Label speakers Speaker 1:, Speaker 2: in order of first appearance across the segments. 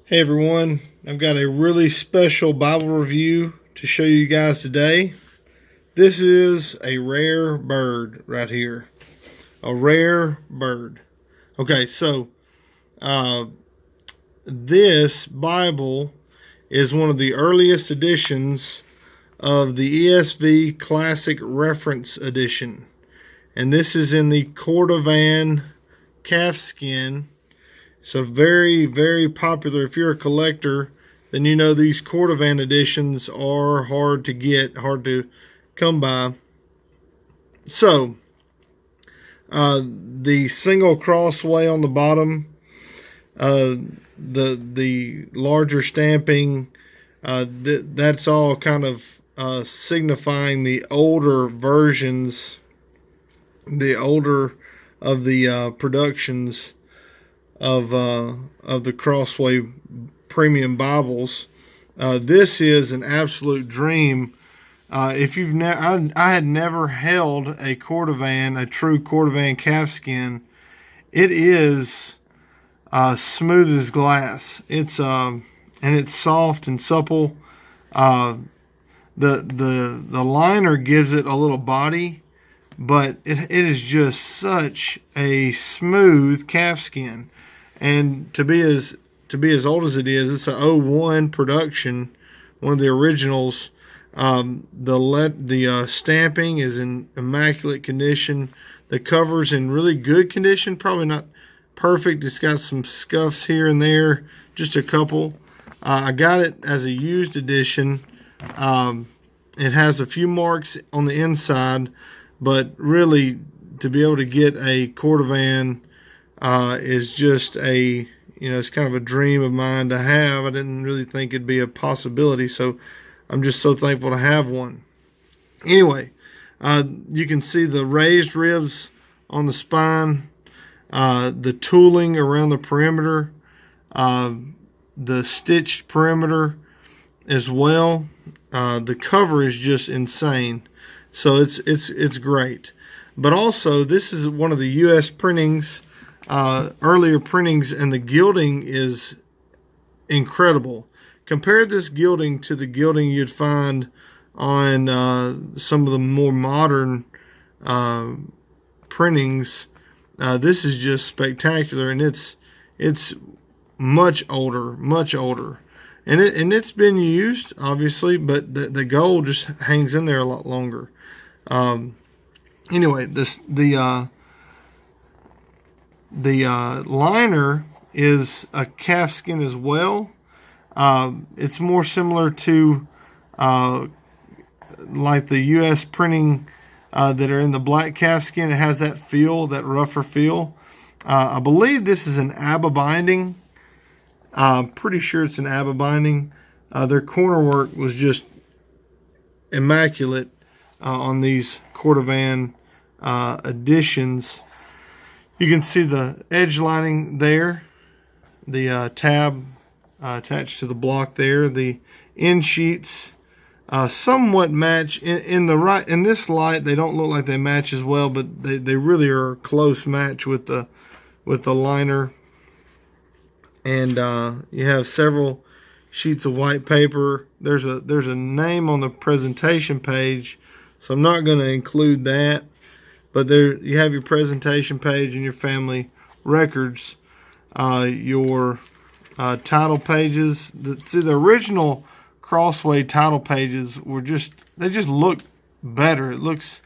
Speaker 1: Hey everyone, I've got a really special Bible review to show you guys today. This is a rare bird right here. A rare bird. Okay, so this Bible is one of the earliest editions of the ESV Classic Reference Edition. And this is in the Cordovan Calfskin. So very, very popular. If you're a collector, then you know these Cordovan editions are hard to get, hard to come by. So, the single crossway on the bottom, the larger stamping, that's all kind of signifying the older versions, the older of the productions of the Crossway Premium Bibles. This is an absolute dream. If you've I had never held a Cordovan, a true Cordovan calfskin. It is smooth as glass. It's and it's soft and supple. The liner gives it a little body, but it is just such a smooth calfskin. And to be as old as it is, it's a 01 production, one of the originals. The stamping is in immaculate condition. The cover's in really good condition, probably not perfect. It's got some scuffs here and there, just a couple. I got it as a used edition. It has a few marks on the inside, but really to be able to get a Cordovan is just it's kind of a dream of mine to have. I didn't really think it'd be a possibility, so I'm just so thankful to have one. Anyway, you can see the raised ribs on the spine, the tooling around the perimeter, the stitched perimeter as well. The cover is just insane, so it's great. But also, this is one of the U.S. printings. Earlier printings, and the gilding is incredible. Compare this gilding to the gilding you'd find on some of the more modern printings. This is just spectacular, and it's much older, and it's been used obviously, but the gold just hangs in there a lot longer. Anyway, the liner is a calfskin as well. It's more similar to like the U.S. printing that are in the black calfskin. It has that feel, that rougher feel. I believe this is an ABBA binding. Pretty sure it's an ABBA binding. Their corner work was just immaculate on these Cordovan editions. You can see the edge lining there, the tab attached to the block there. The end sheets somewhat match in this light. They don't look like they match as well, but they really are a close match with the liner. And you have several sheets of white paper. There's a name on the presentation page, so I'm not going to include that. But there you have your presentation page and your family records, your title pages. The original Crossway title pages were they just look better. It looks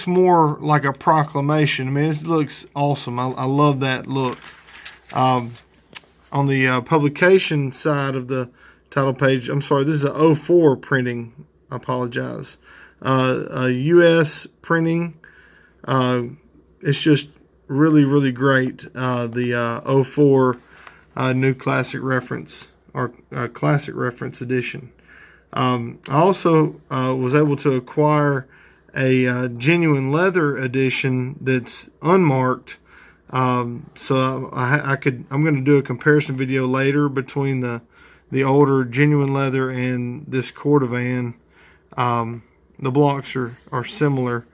Speaker 1: more like a proclamation. I mean, it looks awesome. I love that look. On the publication side of the title page, I'm sorry, this is a 04 printing. I apologize. A U.S. printing. It's just really, really great. The 04 New Classic Reference or Classic Reference Edition. I also was able to acquire a genuine leather edition that's unmarked. So I'm going to do a comparison video later between the older genuine leather and this Cordovan. The blocks are similar.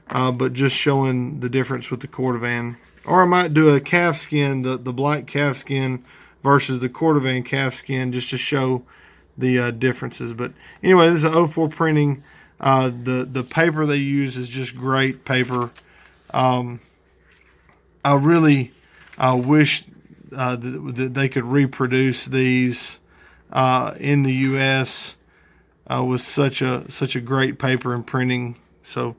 Speaker 1: But just showing the difference with the Cordovan. Or I might do a calfskin, the black calfskin versus the Cordovan Calfskin, just to show the differences. But anyway, this is a 04 printing. The paper they use is just great paper. I really wish that they could reproduce these in the U.S. With such a great paper and printing. So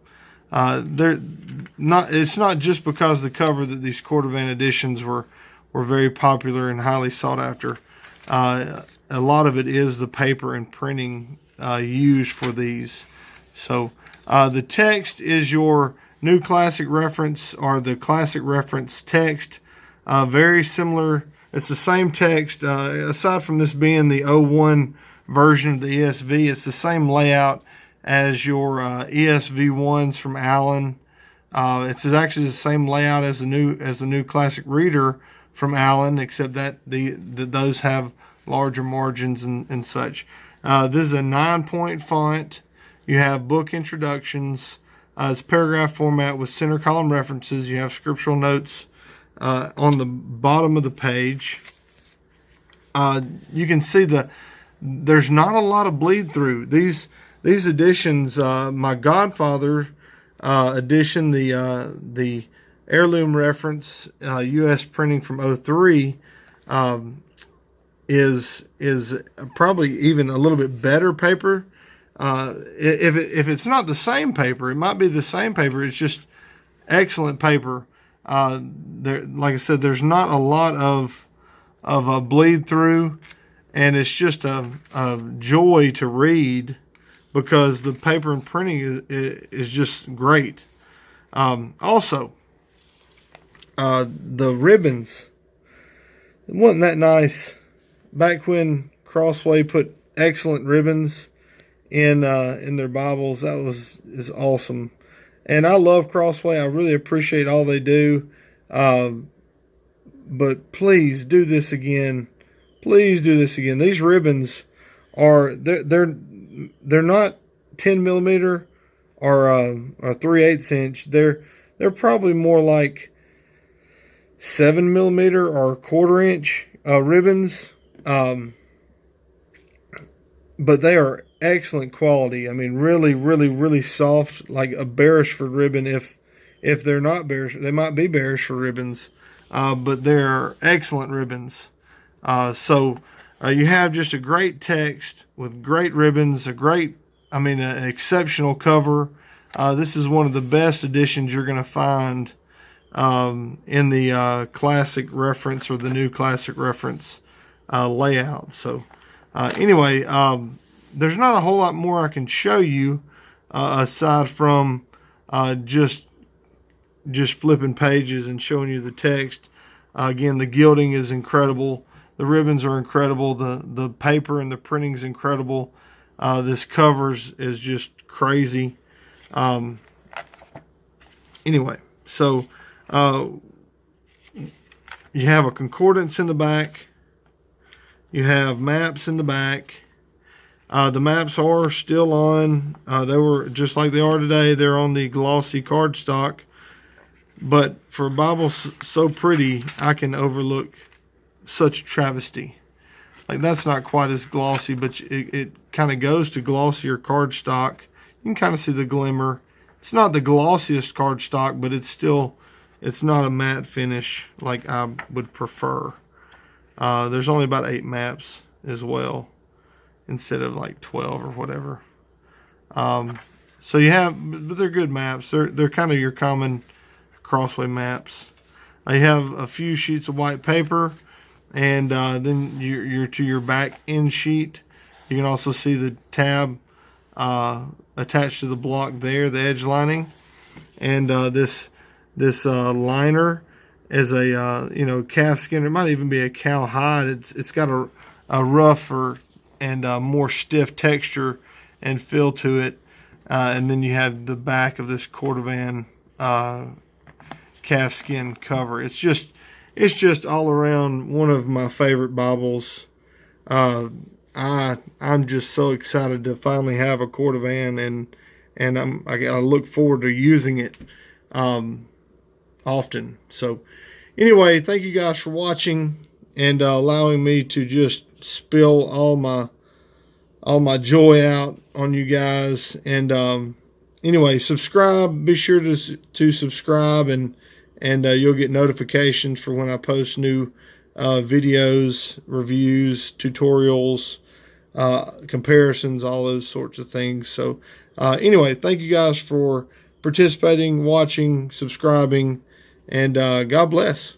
Speaker 1: it's not just because of the cover that these Cordovan editions were very popular and highly sought after. A lot of it is the paper and printing used for these. So the text is your New Classic Reference or the Classic Reference text. Very similar. It's the same text. Aside from this being the 01 version of the ESV, it's the same layout as your ESV ones from Allen. It's actually the same layout as the new Classic Reader from Allen, except that those have larger margins and such. This is a 9-point font. You have book introductions. It's paragraph format with center column references. You have scriptural notes on the bottom of the page. You can see there's not a lot of bleed through. These editions, my godfather edition, the heirloom reference, U.S. printing from 03, is probably even a little bit better paper. If it's not the same paper, it might be the same paper. It's just excellent paper. Like I said, there's not a lot of bleed through, and it's just a joy to read because the paper and printing is just great. Also, the ribbons, wasn't that nice? Back when Crossway put excellent ribbons in their Bibles, is awesome. And I love Crossway. I really appreciate all they do. But please do this again. Please do this again. These ribbons they're not 10 millimeter or 3/8 inch. They're probably more like 7 millimeter or 1/4 inch ribbons. But they are excellent quality. I mean, really, really, really soft, like a Beresford ribbon. If they're not Beresford, they might be Beresford ribbons, but they're excellent ribbons. So you have just a great text with great ribbons, an exceptional cover. This is one of the best editions you're going to find in the Classic Reference or the New Classic Reference layout. So anyway, there's not a whole lot more I can show you aside from just flipping pages and showing you the text. Again, the gilding is incredible. The ribbons are incredible. The paper and the printing is incredible. This covers is just crazy. Anyway, so you have a concordance in the back. You have maps in the back. The maps are still on. They were just like they are today. They're on the glossy cardstock. But for a Bible so pretty, I can overlook such travesty. Like, that's not quite as glossy, but it kind of goes to glossier cardstock. You can kind of see the glimmer. It's not the glossiest cardstock, but it's not a matte finish like I would prefer. There's only about 8 maps as well, instead of like 12 or whatever. So you have, but they're good maps. They're kind of your common Crossway maps. You have a few sheets of white paper, and then you're to your back end sheet. You can also see the tab attached to the block there, the edge lining, and this liner is a calfskin. It might even be a cow hide. It's got a rougher and more stiff texture and feel to it, and then you have the back of this Cordovan calfskin cover. It's just all around one of my favorite Bibles. I'm just so excited to finally have a Cordovan, and I look forward to using it often. So anyway, thank you guys for watching, and allowing me to just spill all my joy out on you guys. And anyway, subscribe. Be sure to subscribe, and you'll get notifications for when I post new videos, reviews, tutorials, comparisons, all those sorts of things. So anyway, thank you guys for participating, watching, subscribing, and God bless.